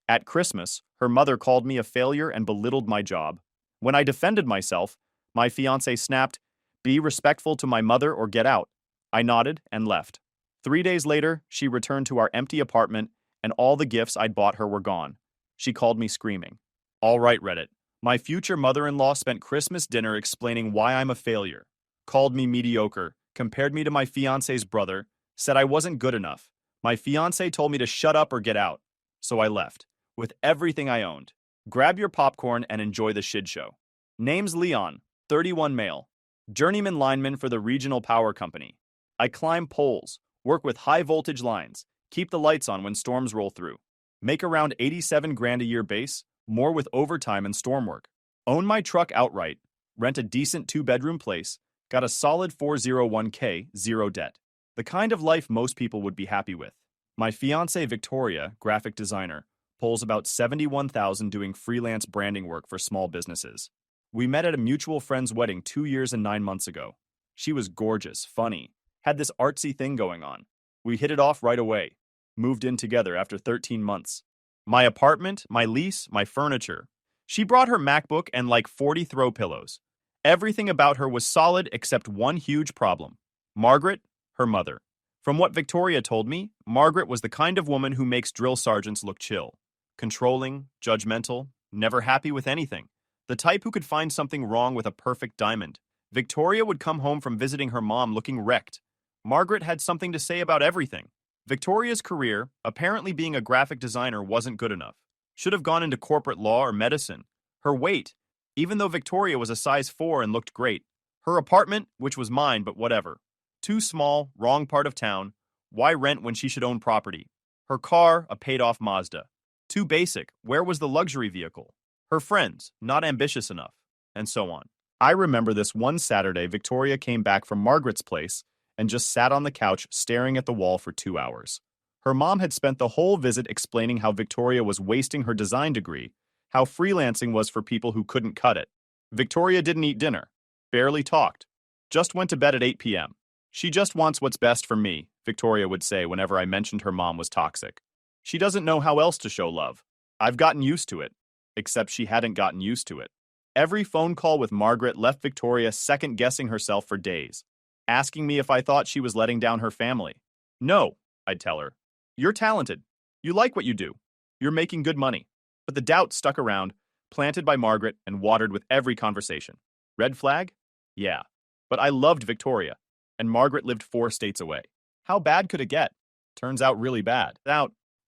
At Christmas, her mother called me a failure and belittled my job. When I defended myself, my fiancé snapped, "Be respectful to my mother or get out." I nodded and left. 3 days later, she returned to our empty apartment, and all the gifts I'd bought her were gone. She called me screaming. All right, Reddit. My future mother-in-law spent Christmas dinner explaining why I'm a failure. Called me mediocre, compared me to my fiancé's brother, said I wasn't good enough. My fiancé told me to shut up or get out. So I left, with everything I owned. Grab your popcorn and enjoy the shit show. Name's Leon, 31 male. Journeyman lineman for the regional power company. I climb poles, work with high voltage lines, keep the lights on when storms roll through. Make around 87 grand a year base, more with overtime and storm work. Own my truck outright, rent a decent 2-bedroom place, got a solid 401k, zero debt. The kind of life most people would be happy with. My fiancée Victoria, graphic designer, pulls about 71,000 doing freelance branding work for small businesses. We met at a mutual friend's wedding 2 years and 9 months ago. She was gorgeous, funny, had this artsy thing going on. We hit it off right away. Moved in together after 13 months. My apartment, my lease, my furniture. She brought her MacBook and like 40 throw pillows. Everything about her was solid except one huge problem. Margaret, her mother. From what Victoria told me, Margaret was the kind of woman who makes drill sergeants look chill. Controlling, judgmental, never happy with anything. The type who could find something wrong with a perfect diamond. Victoria would come home from visiting her mom looking wrecked. Margaret had something to say about everything. Victoria's career, apparently being a graphic designer, wasn't good enough. Should have gone into corporate law or medicine. Her weight, even though Victoria was a size 4 and looked great. Her apartment, which was mine, but whatever. Too small, wrong part of town. Why rent when she should own property? Her car, a paid-off Mazda. Too basic, where was the luxury vehicle? Her friends, not ambitious enough. And so on. I remember this one Saturday Victoria came back from Margaret's place and just sat on the couch staring at the wall for 2 hours. Her mom had spent the whole visit explaining how Victoria was wasting her design degree, how freelancing was for people who couldn't cut it. Victoria didn't eat dinner, barely talked, just went to bed at 8 p.m. She just wants what's best for me, Victoria would say whenever I mentioned her mom was toxic. She doesn't know how else to show love. I've gotten used to it, except she hadn't gotten used to it. Every phone call with Margaret left Victoria second-guessing herself for days, asking me if I thought she was letting down her family. No, I'd tell her. You're talented. You like what you do. You're making good money. But the doubt stuck around, planted by Margaret and watered with every conversation. Red flag? Yeah. But I loved Victoria, and Margaret lived 4 states away. How bad could it get? Turns out really bad.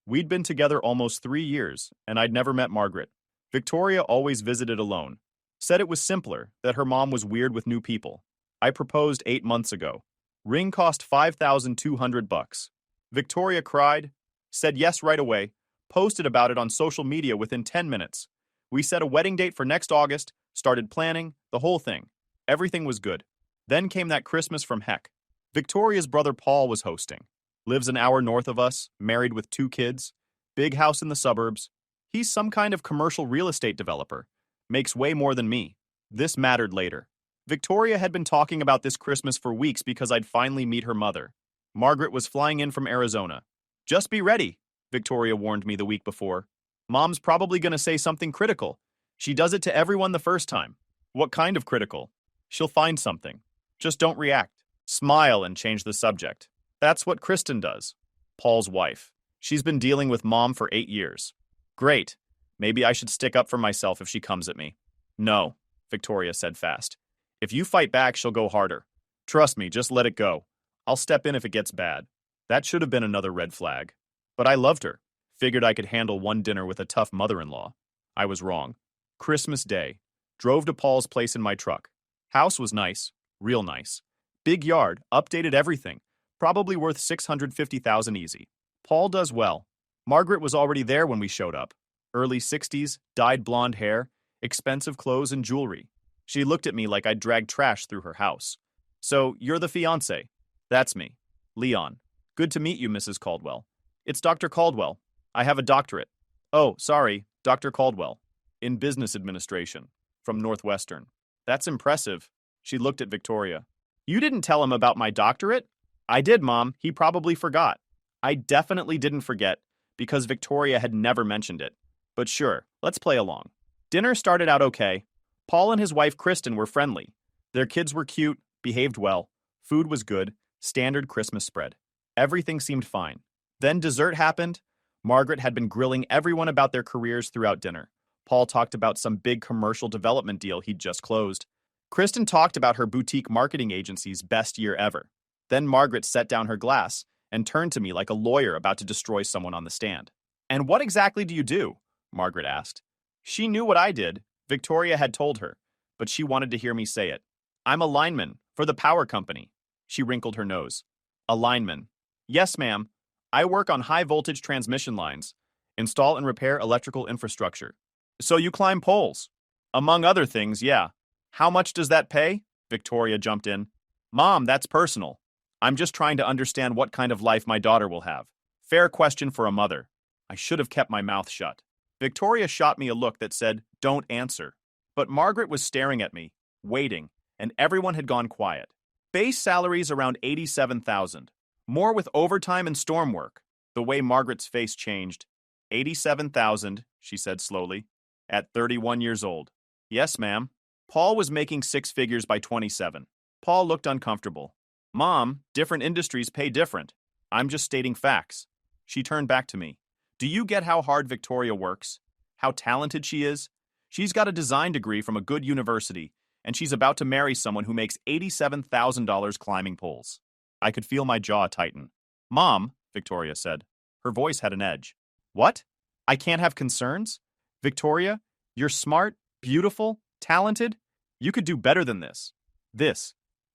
We'd been together almost 3 years, and I'd never met Margaret. Victoria always visited alone. Said it was simpler, that her mom was weird with new people. I proposed 8 months ago. Ring cost $5,200. Victoria cried, said yes right away, posted about it on social media within 10 minutes. We set a wedding date for next August, started planning, the whole thing. Everything was good. Then came that Christmas from heck. Victoria's brother Paul was hosting. Lives an hour north of us, married with 2 kids, big house in the suburbs. He's some kind of commercial real estate developer. Makes way more than me. This mattered later. Victoria had been talking about this Christmas for weeks because I'd finally meet her mother. Margaret was flying in from Arizona. Just be ready, Victoria warned me the week before. Mom's probably going to say something critical. She does it to everyone the first time. What kind of critical? She'll find something. Just don't react. Smile and change the subject. That's what Kristen does. Paul's wife. She's been dealing with Mom for 8 years. Great. Maybe I should stick up for myself if she comes at me. No, Victoria said fast. If you fight back, she'll go harder. Trust me, just let it go. I'll step in if it gets bad. That should have been another red flag. But I loved her. Figured I could handle one dinner with a tough mother-in-law. I was wrong. Christmas Day. Drove to Paul's place in my truck. House was nice. Real nice. Big yard. Updated everything. Probably worth $650,000 easy. Paul does well. Margaret was already there when we showed up. Early 60s, dyed blonde hair, expensive clothes and jewelry. She looked at me like I'd dragged trash through her house. So, you're the fiancé. That's me. Leon. Good to meet you, Mrs. Caldwell. It's Dr. Caldwell. I have a doctorate. Oh, sorry, Dr. Caldwell. In business administration. From Northwestern. That's impressive. She looked at Victoria. You didn't tell him about my doctorate? I did, Mom. He probably forgot. I definitely didn't forget, because Victoria had never mentioned it. But sure, let's play along. Dinner started out okay. Paul and his wife Kristen were friendly. Their kids were cute, behaved well, food was good, standard Christmas spread. Everything seemed fine. Then dessert happened. Margaret had been grilling everyone about their careers throughout dinner. Paul talked about some big commercial development deal he'd just closed. Kristen talked about her boutique marketing agency's best year ever. Then Margaret set down her glass and turned to me like a lawyer about to destroy someone on the stand. "And what exactly do you do?" Margaret asked. She knew what I did. Victoria had told her, but she wanted to hear me say it. "I'm a lineman for the power company." She wrinkled her nose. "A lineman." "Yes, ma'am. I work on high-voltage transmission lines, install and repair electrical infrastructure." "So you climb poles?" "Among other things, yeah." "How much does that pay?" Victoria jumped in. "Mom, that's personal. I'm just trying to understand what kind of life my daughter will have. Fair question for a mother." I should have kept my mouth shut. Victoria shot me a look that said, "Don't answer." But Margaret was staring at me, waiting, and everyone had gone quiet. Base salaries around 87,000. More with overtime and storm work. The way Margaret's face changed. 87,000, she said slowly, at 31 years old. "Yes, ma'am." Paul was making six figures by 27. Paul looked uncomfortable. "Mom, different industries pay different. I'm just stating facts." She turned back to me. "Do you get how hard Victoria works? How talented she is? She's got a design degree from a good university, and she's about to marry someone who makes $87,000 climbing poles." I could feel my jaw tighten. "Mom," Victoria said. Her voice had an edge. "What? I can't have concerns? Victoria, you're smart, beautiful, talented. You could do better than this."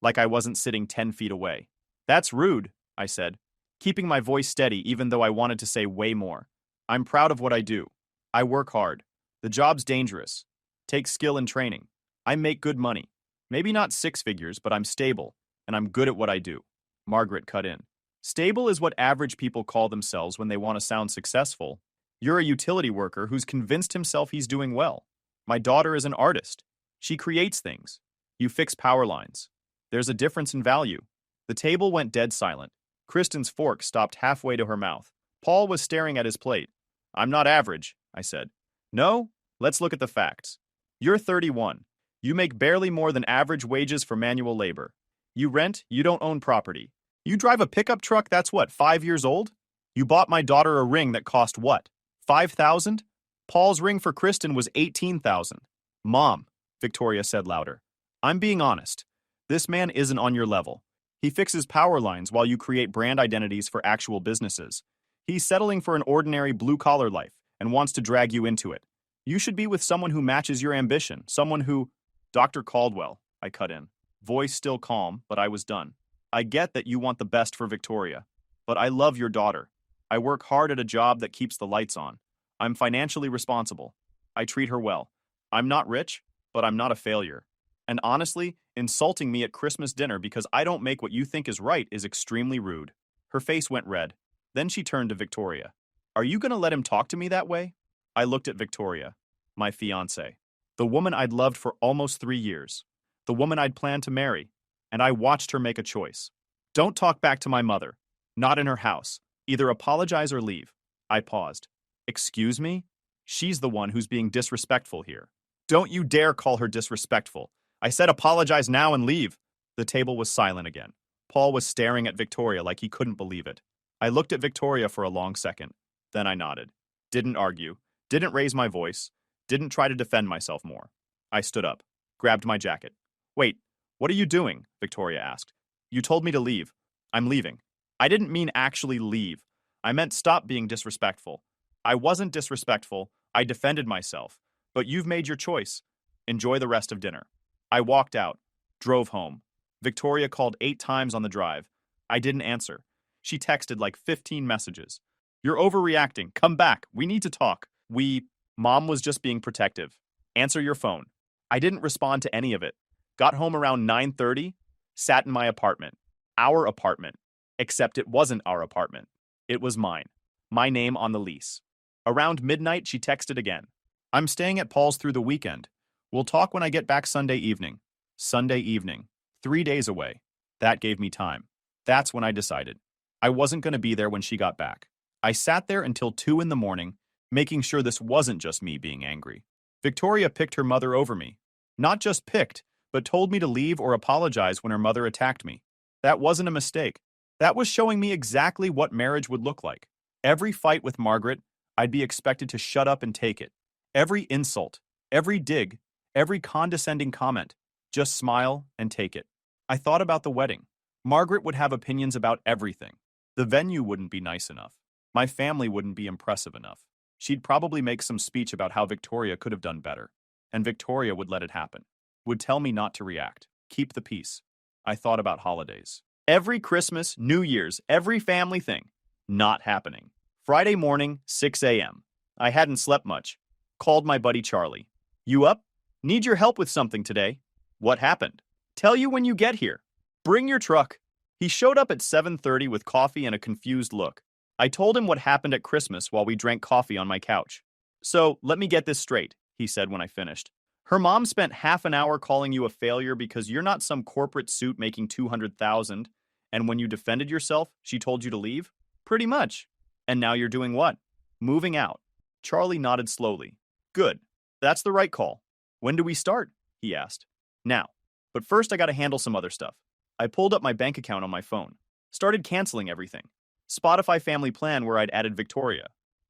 Like I wasn't sitting 10 feet away. "That's rude," I said, keeping my voice steady even though I wanted to say way more. "I'm proud of what I do. I work hard. The job's dangerous. Takes skill and training. I make good money. Maybe not six figures, but I'm stable, and I'm good at what I do." Margaret cut in. "Stable is what average people call themselves when they want to sound successful. You're a utility worker who's convinced himself he's doing well. My daughter is an artist. She creates things. You fix power lines. There's a difference in value." The table went dead silent. Kristen's fork stopped halfway to her mouth. Paul was staring at his plate. "I'm not average," I said. "No? Let's look at the facts. You're 31. You make barely more than average wages for manual labor. You rent, you don't own property. You drive a pickup truck that's what, 5 years old? You bought my daughter a ring that cost what, 5,000? Paul's ring for Kristen was 18,000. "Mom," Victoria said louder, "I'm being honest. This man isn't on your level. He fixes power lines while you create brand identities for actual businesses. He's settling for an ordinary blue-collar life and wants to drag you into it. You should be with someone who matches your ambition, someone who—" "Dr. Caldwell," I cut in. Voice still calm, but I was done. "I get that you want the best for Victoria, but I love your daughter. I work hard at a job that keeps the lights on. I'm financially responsible. I treat her well. I'm not rich, but I'm not a failure. And honestly, insulting me at Christmas dinner because I don't make what you think is right is extremely rude." Her face went red. Then she turned to Victoria. "Are you going to let him talk to me that way?" I looked at Victoria, my fiancée, the woman I'd loved for almost 3 years, the woman I'd planned to marry, and I watched her make a choice. "Don't talk back to my mother. Not in her house. Either apologize or leave." I paused. "Excuse me? She's the one who's being disrespectful here." "Don't you dare call her disrespectful. I said apologize now and leave." The table was silent again. Paul was staring at Victoria like he couldn't believe it. I looked at Victoria for a long second. Then I nodded. Didn't argue. Didn't raise my voice. Didn't try to defend myself more. I stood up. Grabbed my jacket. "Wait, what are you doing?" Victoria asked. "You told me to leave. I'm leaving." I didn't mean actually leave. I meant stop being disrespectful. I wasn't disrespectful. I defended myself. But you've made your choice. Enjoy the rest of dinner. I walked out, drove home. Victoria called 8 times on the drive. I didn't answer. She texted like 15 messages. "You're overreacting. Come back. We need to talk." Mom was just being protective. "Answer your phone." I didn't respond to any of it. Got home around 9:30, sat in my apartment. Our apartment. Except it wasn't our apartment. It was mine. My name on the lease. Around midnight, she texted again. "I'm staying at Paul's through the weekend. We'll talk when I get back Sunday evening." Sunday evening. 3 days away. That gave me time. That's when I decided. I wasn't going to be there when she got back. I sat there until 2 in the morning, making sure this wasn't just me being angry. Victoria picked her mother over me. Not just picked, but told me to leave or apologize when her mother attacked me. That wasn't a mistake. That was showing me exactly what marriage would look like. Every fight with Margaret, I'd be expected to shut up and take it. Every insult, every dig, every condescending comment, just smile and take it. I thought about the wedding. Margaret would have opinions about everything. The venue wouldn't be nice enough. My family wouldn't be impressive enough. She'd probably make some speech about how Victoria could have done better. And Victoria would let it happen. Would tell me not to react. Keep the peace. I thought about holidays. Every Christmas, New Year's, every family thing. Not happening. Friday morning, 6 a.m. I hadn't slept much. Called my buddy Charlie. You up? Need your help with something today. What happened? Tell you when you get here. Bring your truck. He showed up at 7:30 with coffee and a confused look. I told him what happened at Christmas while we drank coffee on my couch. So, let me get this straight, he said when I finished. Her mom spent half an hour calling you a failure because you're not some corporate suit making $200,000, and when you defended yourself, she told you to leave? Pretty much. And now you're doing what? Moving out. Charlie nodded slowly. Good. That's the right call. When do we start? He asked. Now. But first I gotta handle some other stuff. I pulled up my bank account on my phone. Started canceling everything. Spotify Family Plan where I'd added Victoria.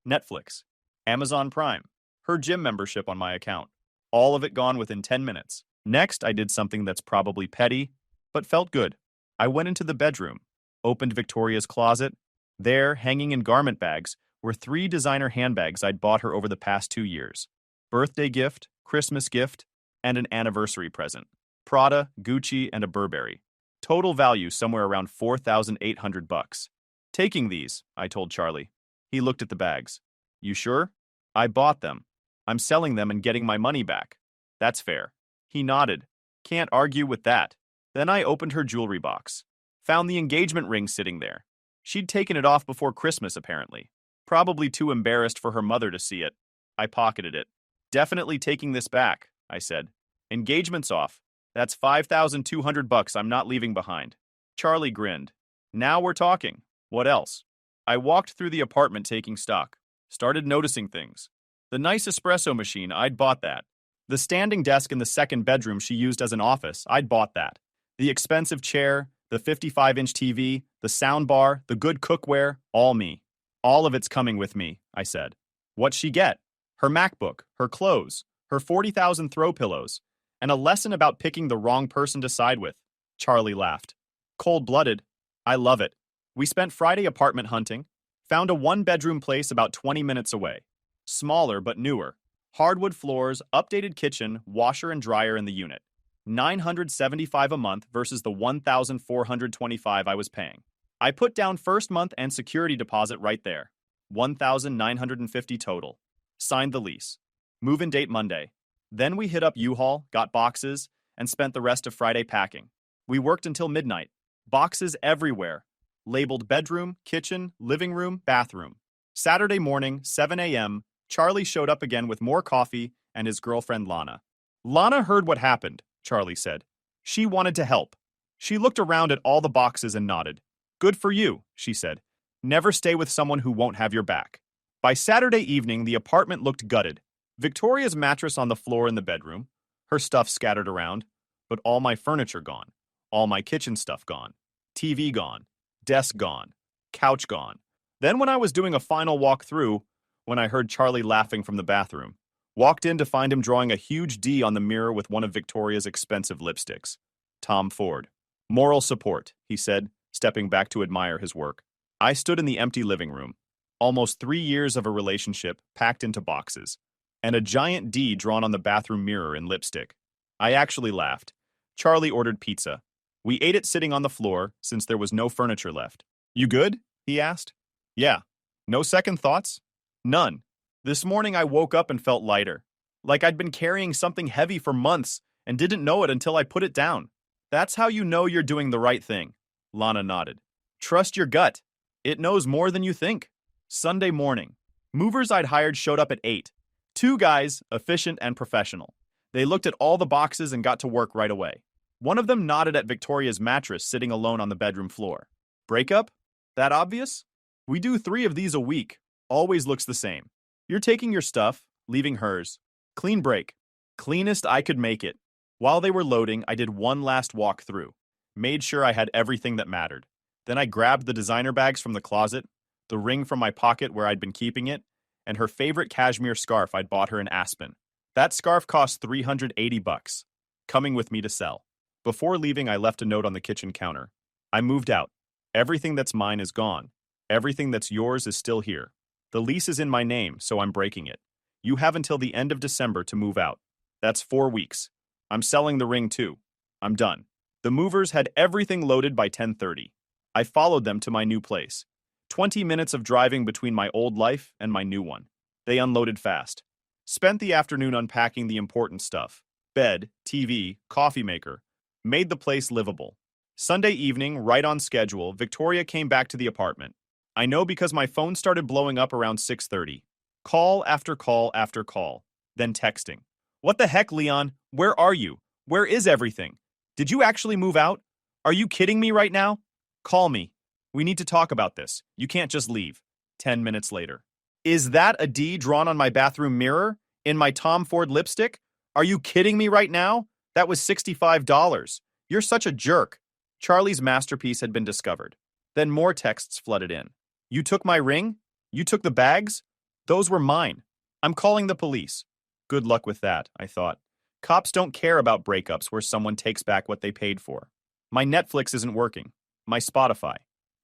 Netflix. Amazon Prime. Her gym membership on my account. All of it gone within 10 minutes. Next, I did something that's probably petty, but felt good. I went into the bedroom, opened Victoria's closet. There, hanging in garment bags, were 3 designer handbags I'd bought her over the past 2 years. Birthday gift, Christmas gift, and an anniversary present. Prada, Gucci, and a Burberry. Total value somewhere around $4,800. Taking these, I told Charlie. He looked at the bags. You sure? I bought them. I'm selling them and getting my money back. That's fair. He nodded. Can't argue with that. Then I opened her jewelry box. Found the engagement ring sitting there. She'd taken it off before Christmas, apparently. Probably too embarrassed for her mother to see it. I pocketed it. Definitely taking this back, I said. Engagement's off. That's $5,200 I'm not leaving behind. Charlie grinned. Now we're talking. What else? I walked through the apartment taking stock. Started noticing things. The nice espresso machine, I'd bought that. The standing desk in the second bedroom she used as an office, I'd bought that. The expensive chair, the 55-inch TV, the sound bar, the good cookware, all me. All of it's coming with me, I said. What'd she get? Her MacBook, her clothes, her 40,000 throw pillows, and a lesson about picking the wrong person to side with. Charlie laughed. Cold-blooded. I love it. We spent Friday apartment hunting, found a 1-bedroom place about 20 minutes away. Smaller but newer. Hardwood floors, updated kitchen, washer and dryer in the unit. $975 a month versus the $1,425 I was paying. I put down first month and security deposit right there. $1,950 total. Signed the lease. Move-in date Monday. Then we hit up U-Haul, got boxes, and spent the rest of Friday packing. We worked until midnight. Boxes everywhere. Labeled bedroom, kitchen, living room, bathroom. Saturday morning, 7 a.m., Charlie showed up again with more coffee and his girlfriend Lana. Lana heard what happened, Charlie said. She wanted to help. She looked around at all the boxes and nodded. Good for you, she said. Never stay with someone who won't have your back. By Saturday evening, the apartment looked gutted. Victoria's mattress on the floor in the bedroom, her stuff scattered around, but all my furniture gone. All my kitchen stuff gone. TV gone. Desk gone. Couch gone. Then when I was doing a final walk through, when I heard Charlie laughing from the bathroom, walked in to find him drawing a huge D on the mirror with one of Victoria's expensive lipsticks. Tom Ford. Moral support, he said, stepping back to admire his work. I stood in the empty living room. Almost 3 years of a relationship packed into boxes, and a giant D drawn on the bathroom mirror in lipstick. I actually laughed. Charlie ordered pizza. We ate it sitting on the floor since there was no furniture left. You good? He asked. Yeah. No second thoughts? None. This morning I woke up and felt lighter. Like I'd been carrying something heavy for months and didn't know it until I put it down. That's how you know you're doing the right thing. Lana nodded. Trust your gut. It knows more than you think. Sunday morning. Movers I'd hired showed up at 8. 2 guys, efficient and professional. They looked at all the boxes and got to work right away. One of them nodded at Victoria's mattress sitting alone on the bedroom floor. Breakup? That obvious? We do 3 of these a week. Always looks the same. You're taking your stuff, leaving hers. Clean break. Cleanest I could make it. While they were loading, I did one last walk through. Made sure I had everything that mattered. Then I grabbed the designer bags from the closet, the ring from my pocket where I'd been keeping it, and her favorite cashmere scarf I'd bought her in Aspen. That scarf cost $380, coming with me to sell. Before leaving, I left a note on the kitchen counter. I moved out. Everything that's mine is gone. Everything that's yours is still here. The lease is in my name, so I'm breaking it. You have until the end of December to move out. That's 4 weeks. I'm selling the ring too. I'm done. The movers had everything loaded by 10:30. I followed them to my new place. 20 minutes of driving between my old life and my new one. They unloaded fast. Spent the afternoon unpacking the important stuff. Bed, TV, coffee maker. Made the place livable. Sunday evening, right on schedule, Victoria came back to the apartment. I know because my phone started blowing up around 6:30. Call after call after call. Then texting. What the heck, Leon? Where are you? Where is everything? Did you actually move out? Are you kidding me right now? Call me. We need to talk about this. You can't just leave. 10 minutes later. Is that a D drawn on my bathroom mirror? In my Tom Ford lipstick? Are you kidding me right now? That was $65. You're such a jerk. Charlie's masterpiece had been discovered. Then more texts flooded in. You took my ring? You took the bags? Those were mine. I'm calling the police. Good luck with that, I thought. Cops don't care about breakups where someone takes back what they paid for. My Netflix isn't working. My Spotify.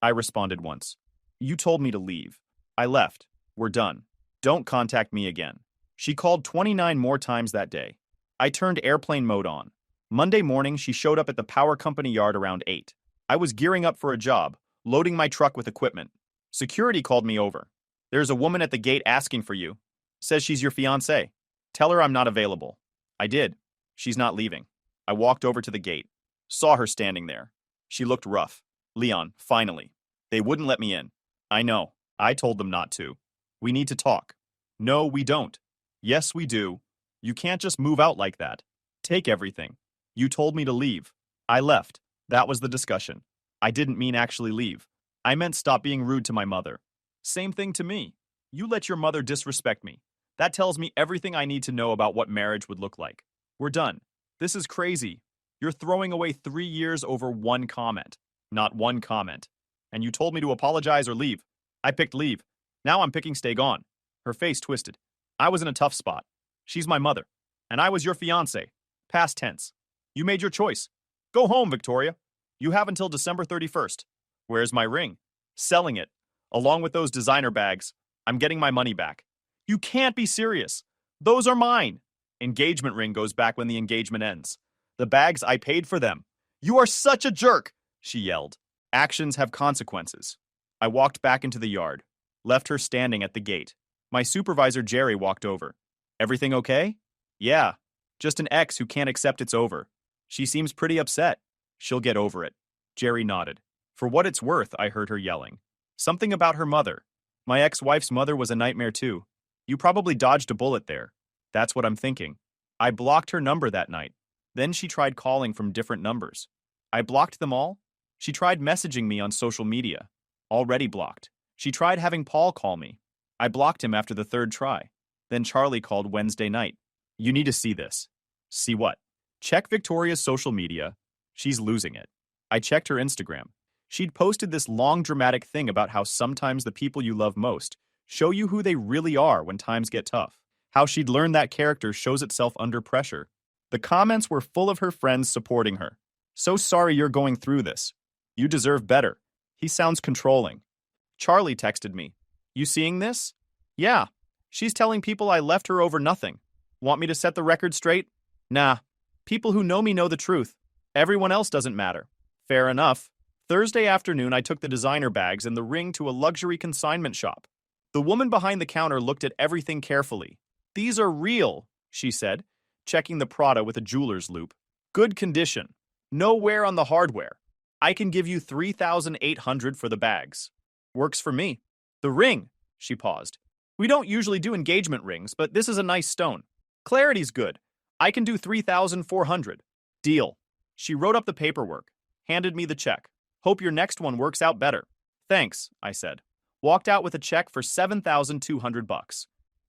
I responded once. You told me to leave. I left. We're done. Don't contact me again. She called 29 more times that day. I turned airplane mode on. Monday morning, she showed up at the power company yard around 8. I was gearing up for a job, loading my truck with equipment. Security called me over. There's a woman at the gate asking for you. Says she's your fiancée. Tell her I'm not available. I did. She's not leaving. I walked over to the gate. Saw her standing there. She looked rough. Leon, finally. They wouldn't let me in. I know. I told them not to. We need to talk. No, we don't. Yes, we do. You can't just move out like that. Take everything. You told me to leave. I left. That was the discussion. I didn't mean actually leave. I meant stop being rude to my mother. Same thing to me. You let your mother disrespect me. That tells me everything I need to know about what marriage would look like. We're done. This is crazy. You're throwing away 3 years over one comment. Not one comment. And you told me to apologize or leave. I picked leave. Now I'm picking stay gone. Her face twisted. I was in a tough spot. She's my mother. And I was your fiancé. Past tense. You made your choice. Go home, Victoria. You have until December 31st. Where's my ring? Selling it. Along with those designer bags. I'm getting my money back. You can't be serious. Those are mine. Engagement ring goes back when the engagement ends. The bags, I paid for them. You are such a jerk, she yelled. Actions have consequences. I walked back into the yard. Left her standing at the gate. My supervisor, Jerry, walked over. Everything okay? Yeah. Just an ex who can't accept it's over. She seems pretty upset. She'll get over it. Jerry nodded. For what it's worth, I heard her yelling. Something about her mother. My ex-wife's mother was a nightmare too. You probably dodged a bullet there. That's what I'm thinking. I blocked her number that night. Then she tried calling from different numbers. I blocked them all. She tried messaging me on social media. Already blocked. She tried having Paul call me. I blocked him after the 3rd try. Then Charlie called Wednesday night. You need to see this. See what? Check Victoria's social media. She's losing it. I checked her Instagram. She'd posted this long dramatic thing about how sometimes the people you love most show you who they really are when times get tough. How she'd learned that character shows itself under pressure. The comments were full of her friends supporting her. So sorry you're going through this. You deserve better. He sounds controlling. Charlie texted me. You seeing this? Yeah. She's telling people I left her over nothing. Want me to set the record straight? Nah. People who know me know the truth. Everyone else doesn't matter. Fair enough. Thursday afternoon, I took the designer bags and the ring to a luxury consignment shop. The woman behind the counter looked at everything carefully. These are real, she said, checking the Prada with a jeweler's loupe. Good condition. No wear on the hardware. I can give you $3,800 for the bags. Works for me. The ring, she paused. We don't usually do engagement rings, but this is a nice stone. Clarity's good. I can do $3,400. Deal. She wrote up the paperwork, handed me the check. Hope your next one works out better. Thanks, I said. Walked out with a check for $7,200.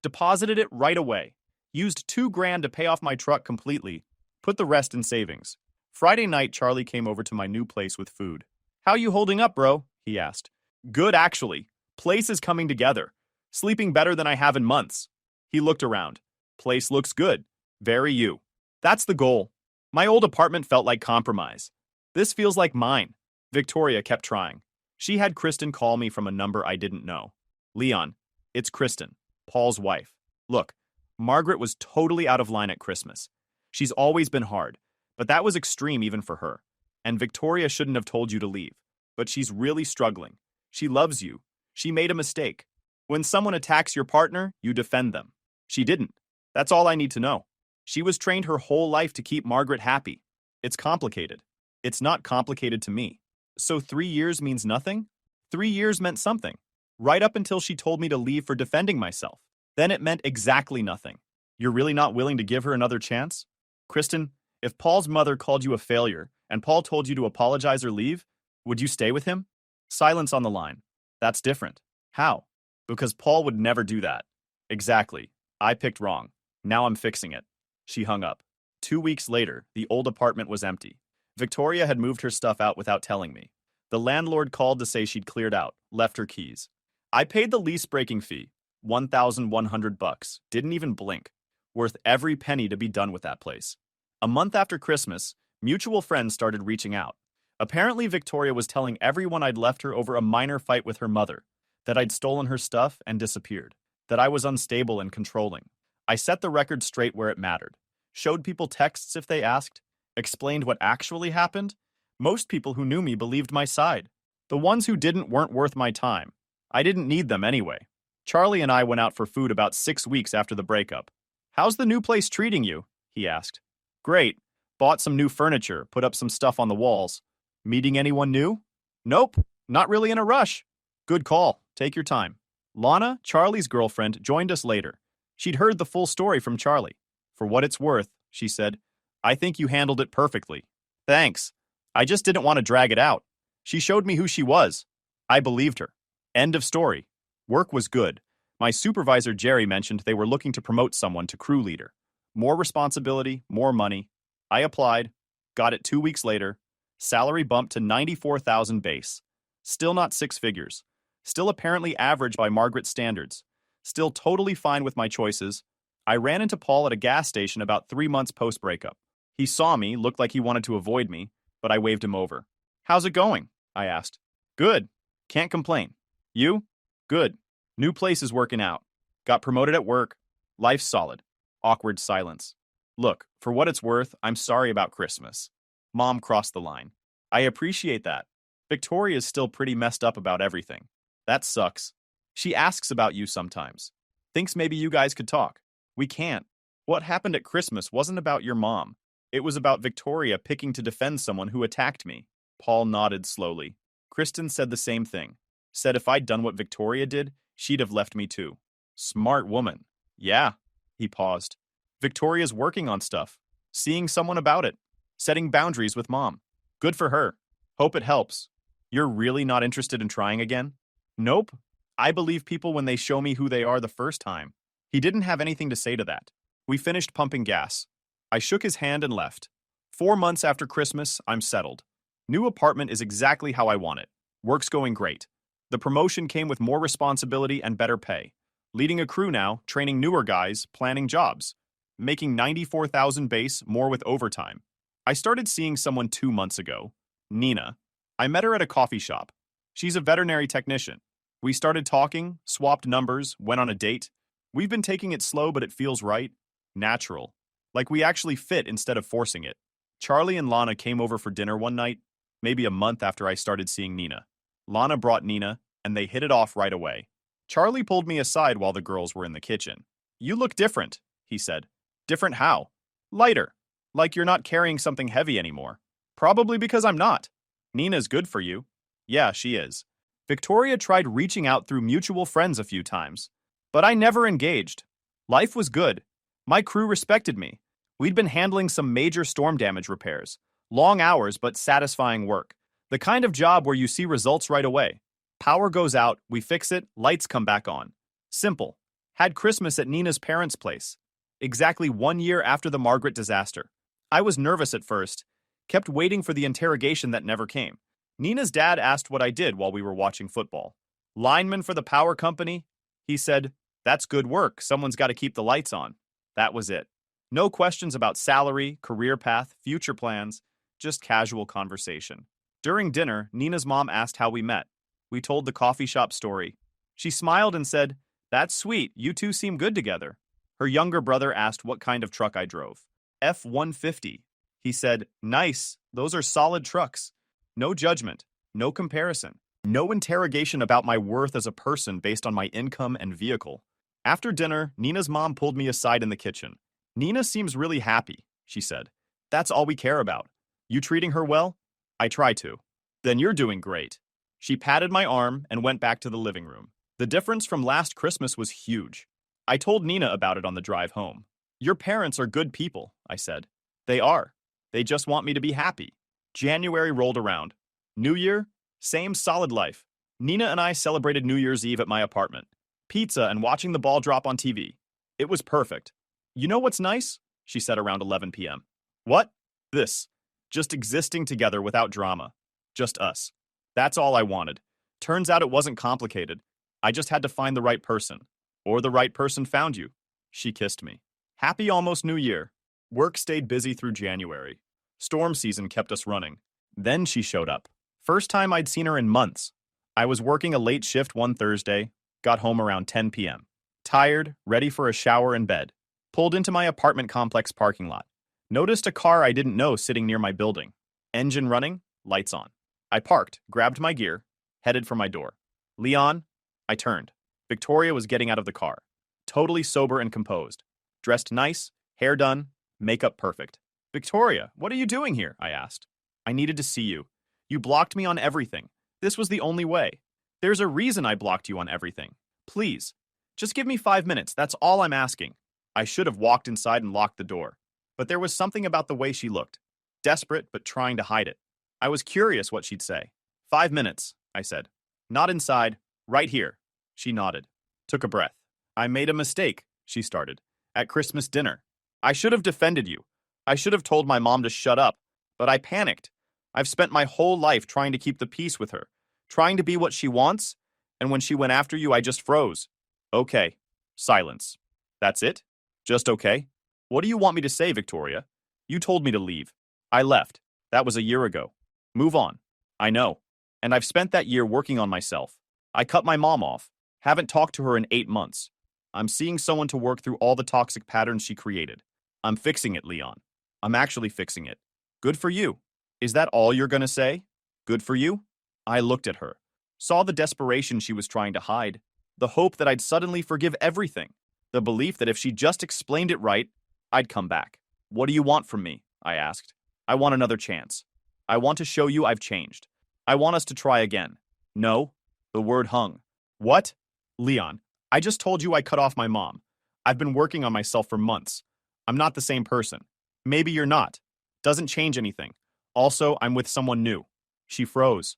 Deposited it right away. Used $2,000 to pay off my truck completely. Put the rest in savings. Friday night, Charlie came over to my new place with food. "How you holding up, bro?" he asked. "Good, actually. Place is coming together. Sleeping better than I have in months." He looked around. "Place looks good. Very you. That's the goal." My old apartment felt like compromise. "This feels like mine." Victoria kept trying. She had Kristen call me from a number I didn't know. "Leon, it's Kristen, Paul's wife. Look, Margaret was totally out of line at Christmas. She's always been hard, but that was extreme even for her. And Victoria shouldn't have told you to leave. But she's really struggling. She loves you. She made a mistake. When someone attacks your partner, you defend them. She didn't. That's all I need to know. She was trained her whole life to keep Margaret happy. It's complicated. It's not complicated to me. So 3 years means nothing? 3 years meant something. Right up until she told me to leave for defending myself. Then it meant exactly nothing. You're really not willing to give her another chance? Kristen, if Paul's mother called you a failure and Paul told you to apologize or leave, would you stay with him? Silence on the line. That's different. How? Because Paul would never do that. Exactly. I picked wrong. Now I'm fixing it. She hung up. 2 weeks later, the old apartment was empty. Victoria had moved her stuff out without telling me. The landlord called to say she'd cleared out, left her keys. I paid the lease breaking fee, $1,100. Didn't even blink. Worth every penny to be done with that place. A month after Christmas, mutual friends started reaching out. Apparently, Victoria was telling everyone I'd left her over a minor fight with her mother, that I'd stolen her stuff and disappeared, that I was unstable and controlling. I set the record straight where it mattered, showed people texts if they asked, explained what actually happened. Most people who knew me believed my side. The ones who didn't weren't worth my time. I didn't need them anyway. Charlie and I went out for food about 6 weeks after the breakup. "How's the new place treating you?" he asked. "Great. Bought some new furniture, put up some stuff on the walls. Meeting anyone new?" "Nope. Not really in a rush." "Good call. Take your time." Lana, Charlie's girlfriend, joined us later. She'd heard the full story from Charlie. "For what it's worth," she said, "I think you handled it perfectly." "Thanks. I just didn't want to drag it out. She showed me who she was. I believed her." End of story. Work was good. My supervisor Jerry mentioned they were looking to promote someone to crew leader. More responsibility, more money. I applied, got it 2 weeks later. Salary bumped to $94,000 base. Still not 6 figures. Still apparently average by Margaret's standards. Still totally fine with my choices. I ran into Paul at a gas station about 3 months post-breakup. He saw me, looked like he wanted to avoid me, but I waved him over. "How's it going?" I asked. "Good. Can't complain." "You?" "Good. New place is working out. Got promoted at work. Life's solid." Awkward silence. "Look, for what it's worth, I'm sorry about Christmas. Mom crossed the line. I appreciate that. Victoria's still pretty messed up about everything. That sucks. She asks about you sometimes. Thinks maybe you guys could talk. We can't. What happened at Christmas wasn't about your mom. It was about Victoria picking to defend someone who attacked me." Paul nodded slowly. Kristen said the same thing. Said if I'd done what Victoria did, she'd have left me too. Smart woman. Yeah. He paused. Victoria's working on stuff. Seeing someone about it. Setting boundaries with mom. Good for her. Hope it helps. You're really not interested in trying again? Nope. I believe people when they show me who they are the first time. He didn't have anything to say to that. We finished pumping gas. I shook his hand and left. 4 months after Christmas, I'm settled. New apartment is exactly how I want it. Work's going great. The promotion came with more responsibility and better pay. Leading a crew now, training newer guys, planning jobs. Making 94,000 base, more with overtime. I started seeing someone 2 months ago. Nina. I met her at a coffee shop. She's a veterinary technician. We started talking, swapped numbers, went on a date. We've been taking it slow, but it feels right. Natural. Like we actually fit instead of forcing it. Charlie and Lana came over for dinner one night, maybe a month after I started seeing Nina. Lana brought Nina, and they hit it off right away. Charlie pulled me aside while the girls were in the kitchen. "You look different," he said. "Different how?" "Lighter. Like you're not carrying something heavy anymore." "Probably because I'm not." "Nina's good for you." "Yeah, she is." Victoria tried reaching out through mutual friends a few times, but I never engaged. Life was good. My crew respected me. We'd been handling some major storm damage repairs. Long hours, but satisfying work. The kind of job where you see results right away. Power goes out, we fix it, lights come back on. Simple. Had Christmas at Nina's parents' place, exactly 1 year after the Margaret disaster. I was nervous at first, kept waiting for the interrogation that never came. Nina's dad asked what I did while we were watching football. Lineman for the power company? He said, "That's good work. Someone's got to keep the lights on." That was it. No questions about salary, career path, future plans, just casual conversation. During dinner, Nina's mom asked how we met. We told the coffee shop story. She smiled and said, "That's sweet. You two seem good together." Her younger brother asked what kind of truck I drove. F-150. He said, "Nice. Those are solid trucks." No judgment, no comparison, no interrogation about my worth as a person based on my income and vehicle. After dinner, Nina's mom pulled me aside in the kitchen. "Nina seems really happy," she said. "That's all we care about. You treating her well?" "I try to." "Then you're doing great." She patted my arm and went back to the living room. The difference from last Christmas was huge. I told Nina about it on the drive home. "Your parents are good people," I said. "They are. They just want me to be happy." January rolled around. New Year, same solid life. Nina and I celebrated New Year's Eve at my apartment. Pizza and watching the ball drop on TV. It was perfect. "You know what's nice?" she said around 11 p.m. "What?" "This. Just existing together without drama. Just us. That's all I wanted. Turns out it wasn't complicated. I just had to find the right person. Or the right person found you." She kissed me. Happy almost New Year. Work stayed busy through January. Storm season kept us running. Then she showed up. First time I'd seen her in months. I was working a late shift one Thursday, got home around 10 p.m. Tired, ready for a shower and bed. Pulled into my apartment complex parking lot. Noticed a car I didn't know sitting near my building. Engine running, lights on. I parked, grabbed my gear, headed for my door. "Leon?" I turned. Victoria was getting out of the car. Totally sober and composed. Dressed nice, hair done, makeup perfect. "Victoria, what are you doing here?" I asked. "I needed to see you. You blocked me on everything. This was the only way. There's a reason I blocked you on everything. Please, just give me 5 minutes. That's all I'm asking." I should have walked inside and locked the door. But there was something about the way she looked. Desperate, but trying to hide it. I was curious what she'd say. "5 minutes, I said. "Not inside. Right here." She nodded. Took a breath. "I made a mistake," she started. "At Christmas dinner. I should have defended you. I should have told my mom to shut up. But I panicked. I've spent my whole life trying to keep the peace with her, trying to be what she wants, and when she went after you, I just froze." "Okay." Silence. "That's it? Just okay? What do you want me to say, Victoria? You told me to leave. I left. That was a year ago. Move on." "I know. And I've spent that year working on myself. I cut my mom off. Haven't talked to her in 8 months. I'm seeing someone to work through all the toxic patterns she created. I'm fixing it, Leon. I'm actually fixing it. Good for you. Is that all you're gonna say? Good for you?" I looked at her. Saw the desperation she was trying to hide. The hope that I'd suddenly forgive everything. The belief that if she just explained it right, I'd come back. "What do you want from me?" I asked. "I want another chance. I want to show you I've changed. I want us to try again." "No." The word hung. "What?" "Leon, I just told you I cut off my mom. I've been working on myself for months. I'm not the same person. Maybe you're not. Doesn't change anything. Also, I'm with someone new." She froze.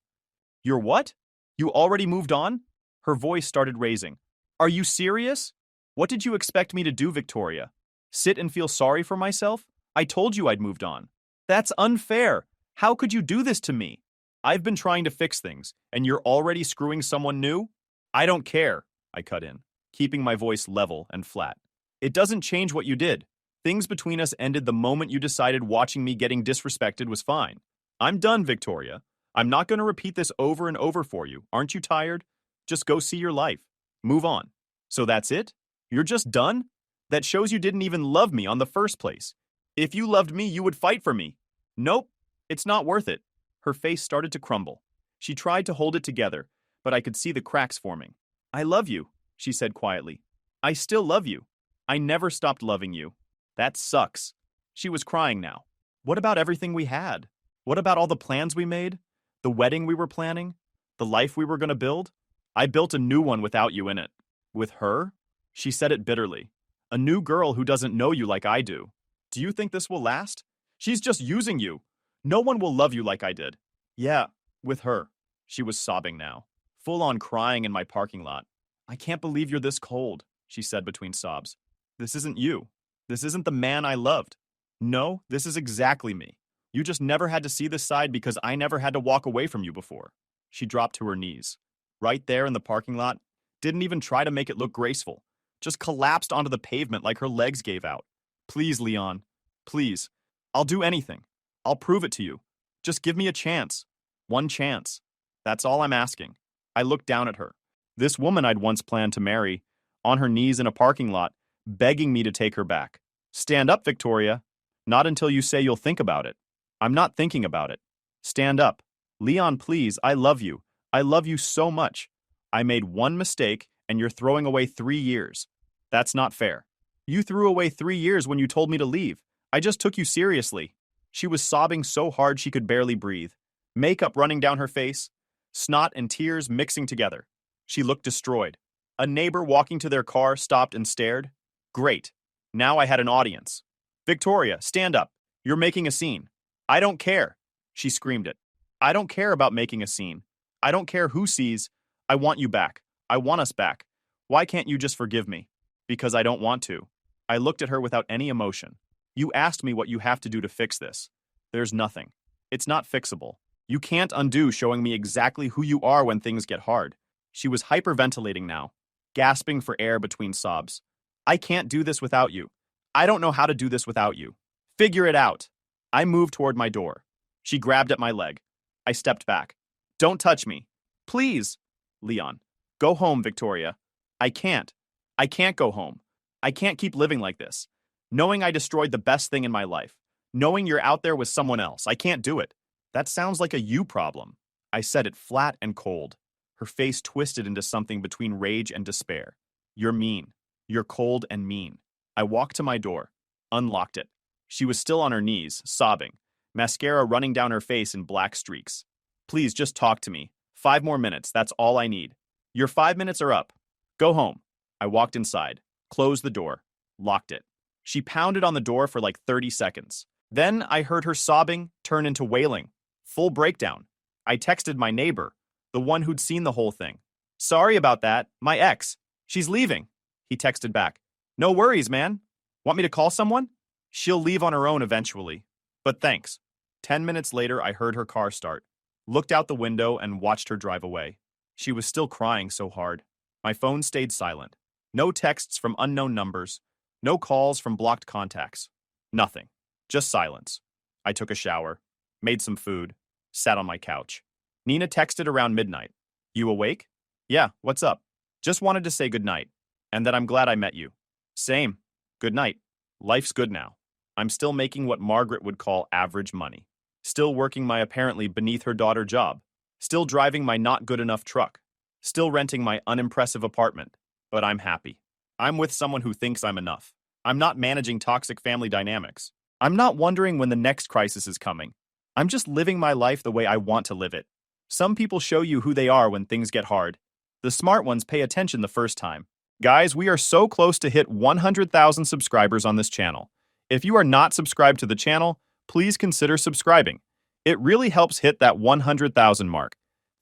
"You're what? You already moved on?" Her voice started raising. "Are you serious? What did you expect me to do, Victoria? Sit and feel sorry for myself? I told you I'd moved on. That's unfair. How could you do this to me? I've been trying to fix things, and you're already screwing someone new?" "I don't care," I cut in, keeping my voice level and flat. "It doesn't change what you did. Things between us ended the moment you decided watching me getting disrespected was fine. I'm done, Victoria. I'm not going to repeat this over and over for you. Aren't you tired? Just go see your life. Move on." "So that's it? You're just done? That shows you didn't even love me on the first place. If you loved me, you would fight for me." "Nope, it's not worth it." Her face started to crumble. She tried to hold it together, but I could see the cracks forming. "I love you," she said quietly. "I still love you. I never stopped loving you. That sucks." She was crying now. "What about everything we had? What about all the plans we made? The wedding we were planning? The life we were going to build? I built a new one without you in it." "With her?" She said it bitterly. "A new girl who doesn't know you like I do. Do you think this will last? She's just using you. No one will love you like I did." "Yeah, with her." She was sobbing now, full on crying in my parking lot. "I can't believe you're this cold." she said between sobs. This isn't you. This isn't the man I loved. No, this is exactly me. You just never had to see this side because I never had to walk away from you before. She dropped to her knees. Right there in the parking lot, didn't even try to make it look graceful. Just collapsed onto the pavement like her legs gave out. Please, Leon. Please. I'll do anything. I'll prove it to you. Just give me a chance. One chance. That's all I'm asking. I looked down at her. This woman I'd once planned to marry, on her knees in a parking lot, begging me to take her back. Stand up, Victoria. Not until you say you'll think about it. I'm not thinking about it. Stand up. Leon, please, I love you. I love you so much. I made one mistake, and you're throwing away 3 years. That's not fair. You threw away 3 years when you told me to leave. I just took you seriously. She was sobbing so hard she could barely breathe. Makeup running down her face. Snot and tears mixing together. She looked destroyed. A neighbor walking to their car stopped and stared. Great. Now I had an audience. Victoria, stand up. You're making a scene. I don't care. She screamed it. I don't care about making a scene. I don't care who sees. I want you back. I want us back. Why can't you just forgive me? Because I don't want to. I looked at her without any emotion. You asked me what you have to do to fix this. There's nothing. It's not fixable. You can't undo showing me exactly who you are when things get hard. She was hyperventilating now, gasping for air between sobs. I can't do this without you. I don't know how to do this without you. Figure it out. I moved toward my door. She grabbed at my leg. I stepped back. Don't touch me. Please. Leon. Go home, Victoria. I can't. I can't go home. I can't keep living like this. Knowing I destroyed the best thing in my life. Knowing you're out there with someone else. I can't do it. That sounds like a you problem. I said it flat and cold. Her face twisted into something between rage and despair. You're mean. You're cold and mean. I walked to my door, unlocked it. She was still on her knees, sobbing, mascara running down her face in black streaks. Please just talk to me. 5 more minutes, that's all I need. Your 5 minutes are up. Go home. I walked inside, closed the door, locked it. She pounded on the door for like 30 seconds. Then I heard her sobbing turn into wailing. Full breakdown. I texted my neighbor, the one who'd seen the whole thing. Sorry about that, my ex. She's leaving. He texted back. No worries, man. Want me to call someone? She'll leave on her own eventually. But thanks. 10 minutes later, I heard her car start. Looked out the window and watched her drive away. She was still crying so hard. My phone stayed silent. No texts from unknown numbers. No calls from blocked contacts. Nothing. Just silence. I took a shower, made some food, sat on my couch. Nina texted around midnight. You awake? Yeah, what's up? Just wanted to say goodnight, and that I'm glad I met you. Same. Good night. Life's good now. I'm still making what Margaret would call average money. Still working my apparently beneath her daughter job. Still driving my not good enough truck. Still renting my unimpressive apartment. But I'm happy. I'm with someone who thinks I'm enough. I'm not managing toxic family dynamics. I'm not wondering when the next crisis is coming. I'm just living my life the way I want to live it. Some people show you who they are when things get hard. The smart ones pay attention the first time. Guys, we are so close to hit 100,000 subscribers on this channel. If you are not subscribed to the channel, please consider subscribing. It really helps hit that 100,000 mark.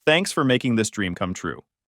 Thanks for making this dream come true.